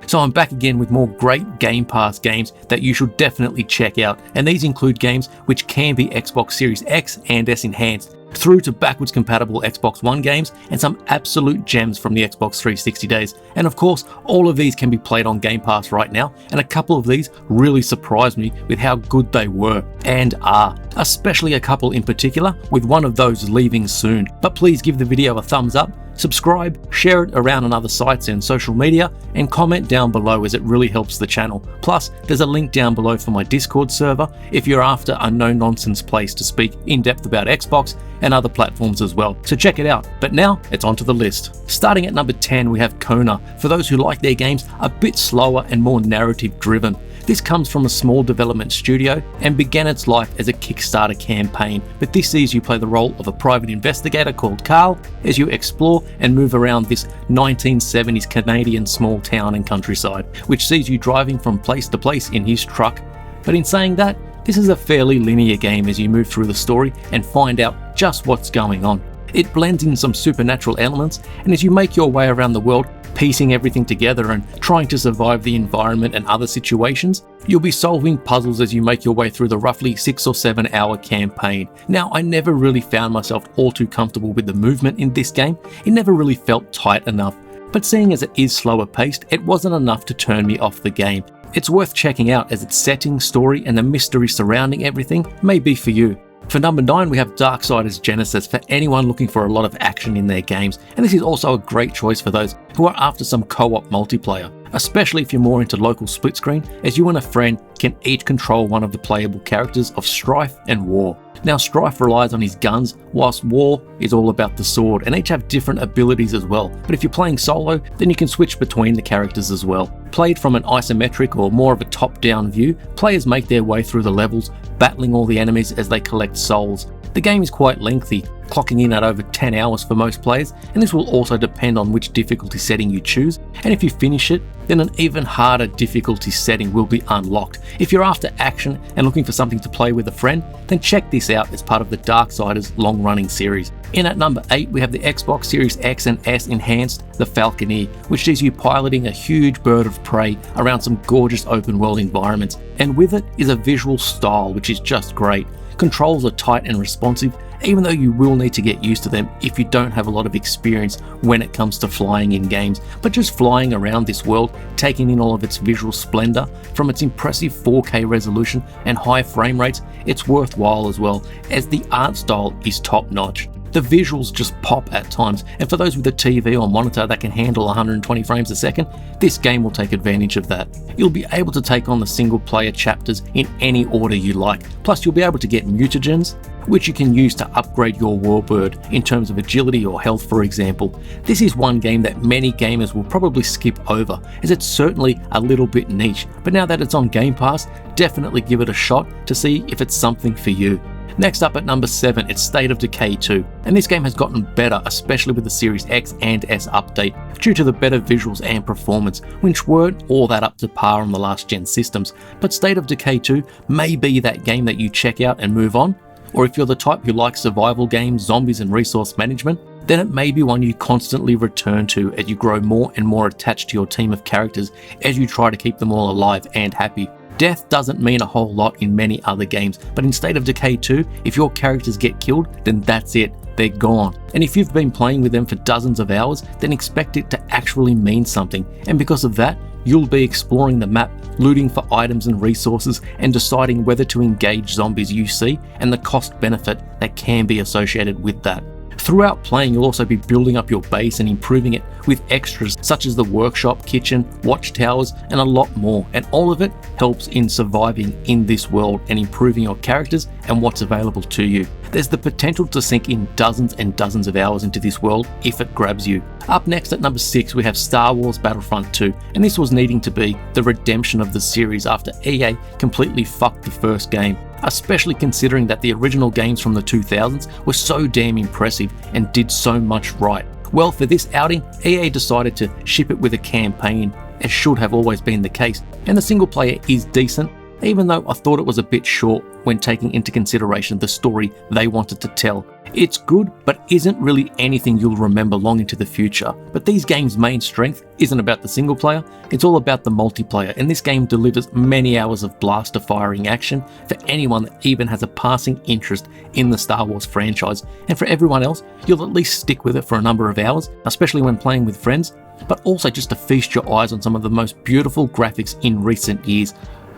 So I'm back again with more great Game Pass games that you should definitely check out, and these include games which can be Xbox Series X and S enhanced, through to backwards compatible Xbox One games and some absolute gems from the Xbox 360 days. And of course, all of these can be played on Game Pass right now, and a couple of these really surprised me with how good they were and are, especially a couple in particular, with one of those leaving soon. But please give the video a thumbs up, subscribe, share it around on other sites and social media, and comment down below as it really helps the channel. Plus, there's a link down below for my Discord server if you're after a no-nonsense place to speak in depth about Xbox and other platforms as well. So check it out. But now, it's onto the list. Starting at number 10, we have Kona, for those who like their games a bit slower and more narrative driven. This comes from a small development studio and began its life as a Kickstarter campaign, but this sees you play the role of a private investigator called Carl as you explore and move around this 1970s Canadian small town and countryside, which sees you driving from place to place in his truck. But in saying that, this is a fairly linear game as you move through the story and find out just what's going on. It blends in some supernatural elements, and as you make your way around the world, piecing everything together and trying to survive the environment and other situations, you'll be solving puzzles as you make your way through the roughly 6 or 7 hour campaign. Now, I never really found myself all too comfortable with the movement in this game. It never really felt tight enough, but seeing as it is slower paced, it wasn't enough to turn me off the game. It's worth checking out as its setting, story, and the mystery surrounding everything may be for you. For number 9, we have Darksiders Genesis for anyone looking for a lot of action in their games, and this is also a great choice for those who are after some co-op multiplayer, especially if you're more into local split screen, as you and a friend can each control one of the playable characters of Strife and War. Now, Strife relies on his guns, whilst War is all about the sword, and each have different abilities as well. But if you're playing solo, then you can switch between the characters as well. Played from an isometric or more of a top-down view, players make their way through the levels, battling all the enemies as they collect souls. The game is quite lengthy, clocking in at over 10 hours for most players, and this will also depend on which difficulty setting you choose, and if you finish it, then an even harder difficulty setting will be unlocked. If you're after action and looking for something to play with a friend, then check this out as part of the Darksiders long-running series. In at number 8, we have the Xbox Series X and S enhanced The Falconeer, which sees you piloting a huge bird of prey around some gorgeous open world environments, and with it is a visual style which is just great. Controls are tight and responsive, even though you will need to get used to them if you don't have a lot of experience when it comes to flying in games. But just flying around this world, taking in all of its visual splendor, from its impressive 4K resolution and high frame rates, it's worthwhile as well, as the art style is top notch. The visuals just pop at times, and for those with a TV or monitor that can handle 120 frames a second, this game will take advantage of that. You'll be able to take on the single player chapters in any order you like, plus you'll be able to get mutagens, which you can use to upgrade your warbird in terms of agility or health, for example. This is one game that many gamers will probably skip over, as it's certainly a little bit niche, but now that it's on Game Pass, definitely give it a shot to see if it's something for you. Next up at number 7, it's State of Decay 2, and this game has gotten better, especially with the Series X and S update, due to the better visuals and performance, which weren't all that up to par on the last gen systems. But State of Decay 2 may be that game that you check out and move on, or if you're the type who likes survival games, zombies and resource management, then it may be one you constantly return to as you grow more and more attached to your team of characters as you try to keep them all alive and happy. Death doesn't mean a whole lot in many other games, but in State of Decay 2, if your characters get killed, then that's it, they're gone. And if you've been playing with them for dozens of hours, then expect it to actually mean something. And because of that, you'll be exploring the map, looting for items and resources, and deciding whether to engage zombies you see and the cost benefit that can be associated with that. Throughout playing, you'll also be building up your base and improving it with extras such as the workshop, kitchen, watchtowers, and a lot more, and all of it helps in surviving in this world and improving your characters and what's available to you. There's the potential to sink in dozens and dozens of hours into this world if it grabs you. Up next at number 6, we have Star Wars Battlefront 2, and this was needing to be the redemption of the series after EA completely fucked the first game, especially considering that the original games from the 2000s were so damn impressive and did so much right. Well, for this outing, EA decided to ship it with a campaign, as should have always been the case, and the single player is decent, even though I thought it was a bit short when taking into consideration the story they wanted to tell. It's good, but isn't really anything you'll remember long into the future. But these games' main strength isn't about the single player, it's all about the multiplayer, and this game delivers many hours of blaster firing action for anyone that even has a passing interest in the Star Wars franchise, and for everyone else, you'll at least stick with it for a number of hours, especially when playing with friends, but also just to feast your eyes on some of the most beautiful graphics in recent years,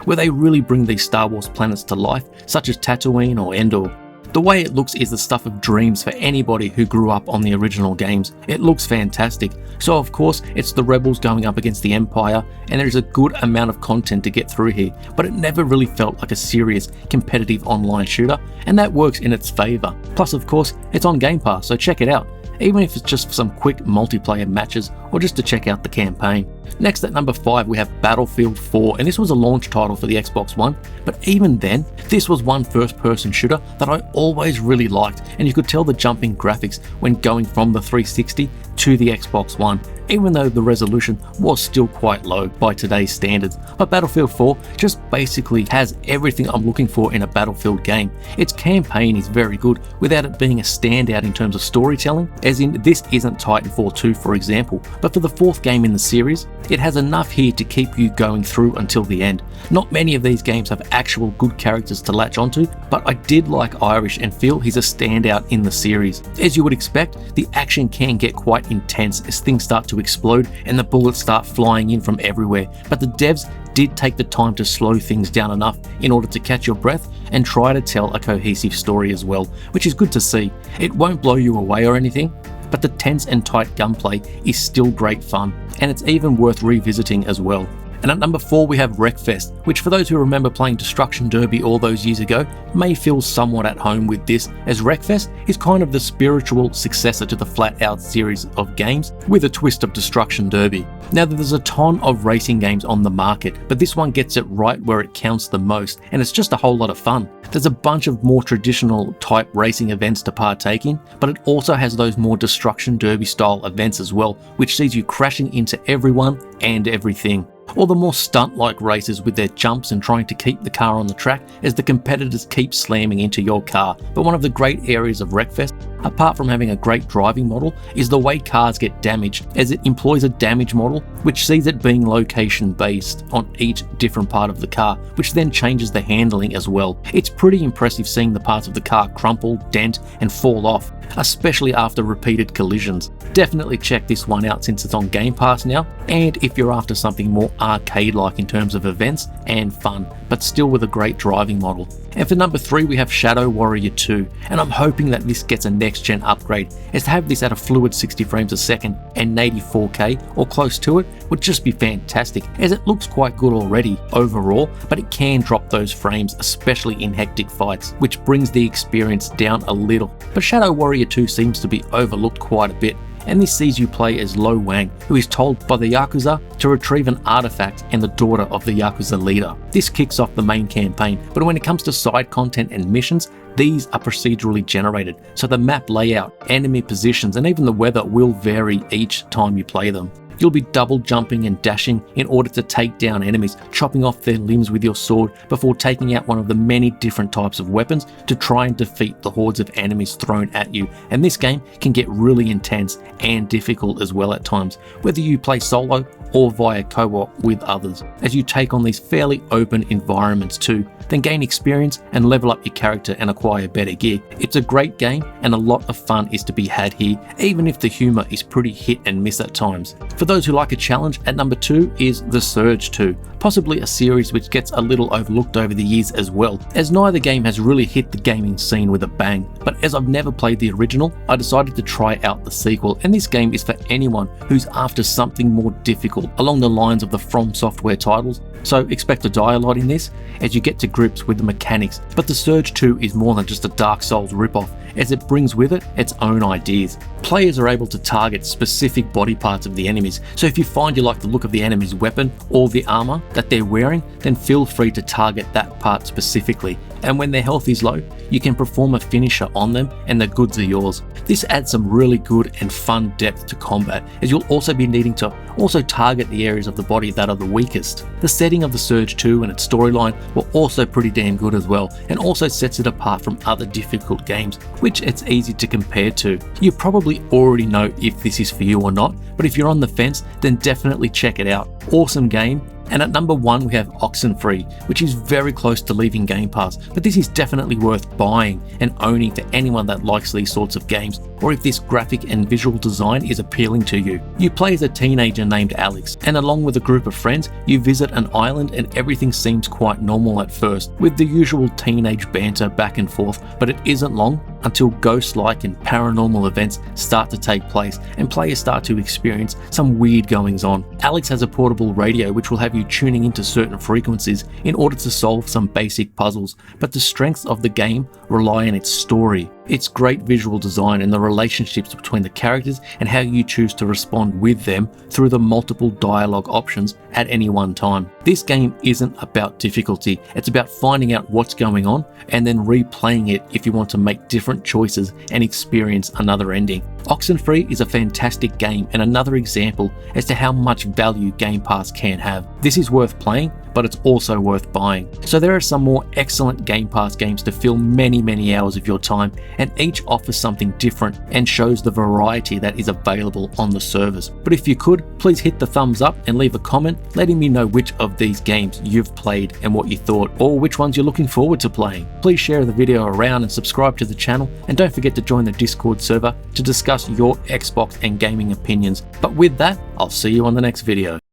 where they really bring these Star Wars planets to life, such as Tatooine or Endor. The way it looks is the stuff of dreams for anybody who grew up on the original games. It looks fantastic. So of course, it's the Rebels going up against the Empire, and there's a good amount of content to get through here, but it never really felt like a serious competitive online shooter, and that works in its favour. Plus of course, it's on Game Pass, so check it out, even if it's just for some quick multiplayer matches or just to check out the campaign. Next at number 5 we have Battlefield 4, and this was a launch title for the Xbox One, but even then, this was one first-person shooter that I always really liked, and you could tell the jumping graphics when going from the 360 to the Xbox One, even though the resolution was still quite low by today's standards. But Battlefield 4 just basically has everything I'm looking for in a Battlefield game. Its campaign is very good without it being a standout in terms of storytelling, as in this isn't Titanfall 2 for example, but for the 4th game in the series, it has enough here to keep you going through until the end. Not many of these games have actual good characters to latch onto, but I did like Irish and feel he's a standout in the series. As you would expect, the action can get quite intense as things start to explode and the bullets start flying in from everywhere, but the devs did take the time to slow things down enough in order to catch your breath and try to tell a cohesive story as well, which is good to see. It won't blow you away or anything, but the tense and tight gunplay is still great fun, and it's even worth revisiting as well. And at number 4 we have Wreckfest, which for those who remember playing Destruction Derby all those years ago may feel somewhat at home with this, as Wreckfest is kind of the spiritual successor to the Flat Out series of games with a twist of Destruction Derby. Now there's a ton of racing games on the market, but this one gets it right where it counts the most, and it's just a whole lot of fun. There's a bunch of more traditional type racing events to partake in, but it also has those more Destruction Derby style events as well, which sees you crashing into everyone and everything. Or the more stunt-like races with their jumps and trying to keep the car on the track as the competitors keep slamming into your car. But one of the great areas of Wreckfest, apart from having a great driving model, is the way cars get damaged, as it employs a damage model which sees it being location based on each different part of the car, which then changes the handling as well. It's pretty impressive seeing the parts of the car crumple, dent and fall off, especially after repeated collisions. Definitely check this one out since it's on Game Pass now, and if you're after something more arcade-like in terms of events and fun, but still with a great driving model. And for number 3 we have Shadow Warrior 2, and I'm hoping that this gets a next-gen upgrade, as to have this at a fluid 60 frames a second and 84K or close to it would just be fantastic, as it looks quite good already overall, but it can drop those frames, especially in hectic fights, which brings the experience down a little. But Shadow Warrior 2 seems to be overlooked quite a bit, and this sees you play as Lo Wang, who is told by the Yakuza to retrieve an artifact and the daughter of the Yakuza leader. This kicks off the main campaign, but when it comes to side content and missions, these are procedurally generated, so the map layout, enemy positions and even the weather will vary each time you play them. You'll be double jumping and dashing in order to take down enemies, chopping off their limbs with your sword before taking out one of the many different types of weapons to try and defeat the hordes of enemies thrown at you. And this game can get really intense and difficult as well at times, whether you play solo or via co-op with others, as you take on these fairly open environments too, then gain experience and level up your character and acquire better gear. It's a great game and a lot of fun is to be had here, even if the humour is pretty hit and miss at times. For those who like a challenge, at number 2 is The Surge 2, possibly a series which gets a little overlooked over the years as well, as neither game has really hit the gaming scene with a bang. But as I've never played the original, I decided to try out the sequel, and this game is for anyone who's after something more difficult along the lines of the From Software titles, so expect to die a lot in this as you get to grips with the mechanics. But The Surge 2 is more than just a Dark Souls ripoff, as it brings with it its own ideas. Players are able to target specific body parts of the enemies, so if you find you like the look of the enemy's weapon or the armor that they're wearing, then feel free to target that part specifically. And when their health is low, you can perform a finisher on them and the goods are yours. This adds some really good and fun depth to combat, as you'll also be needing to also target the areas of the body that are the weakest. The setting of The Surge 2 and its storyline were also pretty damn good as well, and also sets it apart from other difficult games, which it's easy to compare to. You probably already know if this is for you or not, but if you're on the fence, then definitely check it out. Awesome game. And at number 1 we have Oxenfree, which is very close to leaving Game Pass, but this is definitely worth buying and owning for anyone that likes these sorts of games, or if this graphic and visual design is appealing to you. You play as a teenager named Alex, and along with a group of friends, you visit an island and everything seems quite normal at first, with the usual teenage banter back and forth, but it isn't long until ghost-like and paranormal events start to take place and players start to experience some weird goings on. Alex has a portable radio which will have you tuning into certain frequencies in order to solve some basic puzzles, but the strengths of the game rely on its story, its great visual design, and the relationships between the characters and how you choose to respond with them through the multiple dialogue options at any one time. This game isn't about difficulty, it's about finding out what's going on and then replaying it if you want to make different choices and experience another ending. Oxenfree is a fantastic game and another example as to how much value Game Pass can have. This is worth playing, but it's also worth buying. So there are some more excellent Game Pass games to fill many hours of your time, and each offers something different and shows the variety that is available on the service. But if you could, please hit the thumbs up and leave a comment letting me know which of these games you've played and what you thought, or which ones you're looking forward to playing. Please share the video around and subscribe to the channel, and don't forget to join the Discord server to discuss your Xbox and gaming opinions. But with that, I'll see you on the next video.